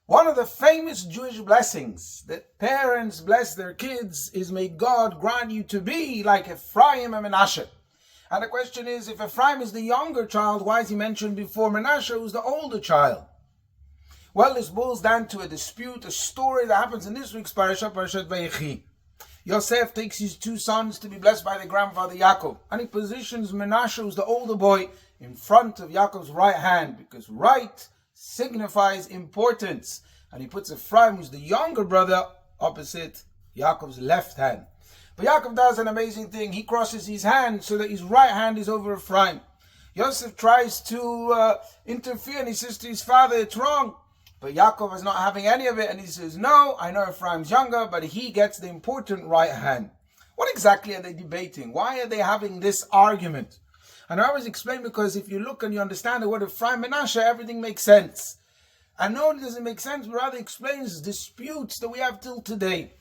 One of the famous Jewish blessings that parents bless their kids is, may God grant you to be like Ephriam and Menashe. And the question is, if Ephriam is the younger child, why is he mentioned before Menashe, who's the older child? Well, this boils down to a dispute, a story that happens in this week's parasha, Parashat Vayechi. Yosef takes his two sons to be blessed by their grandfather Yaakov, and he positions Menashe, who's the older boy, in front of Yaakov's right hand, because right signifies importance. And he puts Ephraim, who's the younger brother, opposite Yaakov's left hand. But Yaakov does an amazing thing. He crosses his hand so that his right hand is over Ephraim. Yosef tries to interfere, and he says to his father, it's wrong. But Yaakov is not having any of it, and he says, no, I know Ephraim's younger, but he gets the important right hand. What exactly are they debating? Why are they having this argument? And I always explain, because if you look and you understand the word Ephraim, Menashe, everything makes sense. And no, it doesn't make sense, but rather explains disputes that we have till today.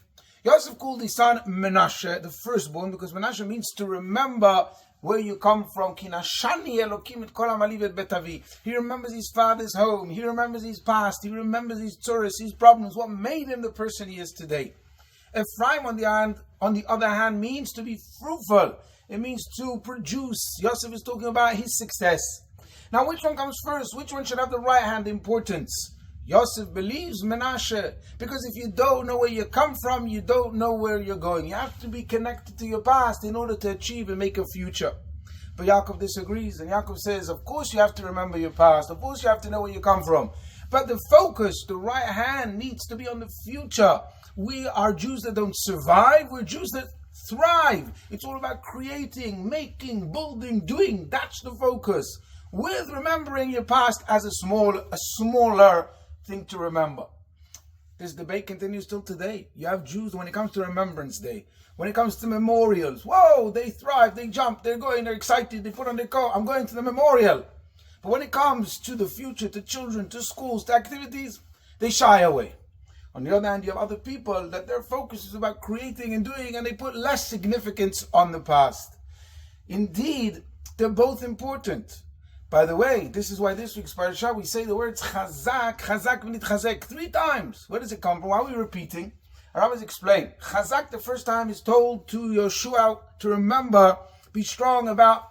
Yosef called his son Menashe, the firstborn, because Menashe means to remember where you come from. He remembers his father's home, he remembers his past, he remembers his tzuras, his problems, what made him the person he is today. Ephraim, on the other hand, means to be fruitful. It means to produce. Yosef is talking about his success. Now, which one comes first? Which one should have the right hand importance? Yosef believes Menashe, because if you don't know where you come from, you don't know where you're going. You have to be connected to your past in order to achieve and make a future. But Yaakov disagrees, and Yaakov says, of course you have to remember your past, of course you have to know where you come from. But the focus, the right hand, needs to be on the future. We are Jews that don't survive, we're Jews that thrive. It's all about creating, making, building, doing. That's the focus. With remembering your past as a smaller thing to remember. This debate continues till today. You have Jews, when it comes to Remembrance Day, when it comes to memorials, whoa, they thrive, they jump, they're going, they're excited, they put on their coat, I'm going to the memorial. But when it comes to the future, to children, to schools, to activities, they shy away. On the other hand, you have other people that their focus is about creating and doing, and they put less significance on the past. Indeed, they're both important. By the way, this is why this week's parasha we say the words chazak, chazak v'nitchazek 3 times. Where does it come from? Why are we repeating? I always explain. Chazak, the first time, is told to Yoshua to remember, be strong about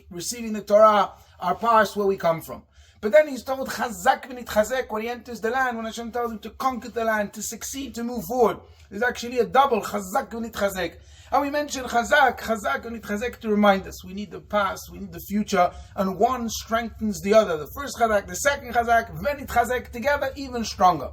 receiving the Torah, our past, where we come from. But then he's told chazak v'nitchazek when he enters the land, when Hashem tells him to conquer the land, to succeed, to move forward. There's actually a double, chazak v'nitchazek. And we mentioned chazak and nitchazek to remind us we need the past, we need the future, and one strengthens the other. The first chazak, the second chazak, v'nitchazek, together even stronger.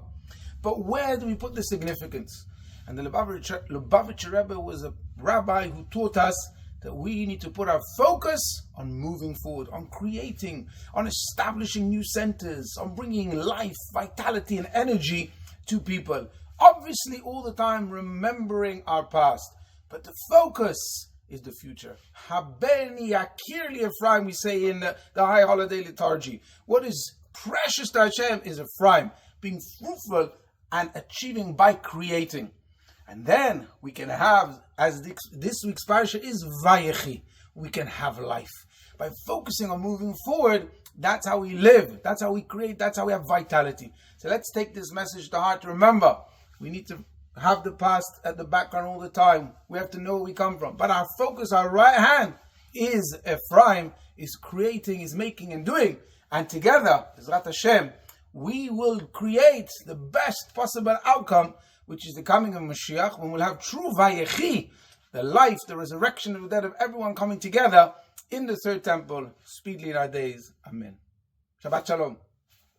But where do we put the significance? And the Lubavitcher Rebbe was a rabbi who taught us that we need to put our focus on moving forward, on creating, on establishing new centers, on bringing life, vitality, and energy to people. Obviously, all the time remembering our past. But the focus is the future. Habeni yakirli Ephraim, we say in the High Holiday Liturgy. What is precious to Hashem is Ephraim, being fruitful and achieving by creating. And then we can have, as this week's parasha is Vayechi, we can have life. By focusing on moving forward, that's how we live, that's how we create, that's how we have vitality. So let's take this message to heart. Remember, we need to have the past at the background all the time. We have to know where we come from. But our focus, our right hand, is Ephraim, is creating, is making and doing. And together, Bezrat Hashem, we will create the best possible outcome, which is the coming of Mashiach, when we'll have true Vayechi, the life, the resurrection of the dead, of everyone coming together in the third temple, speedily in our days. Amen. Shabbat Shalom.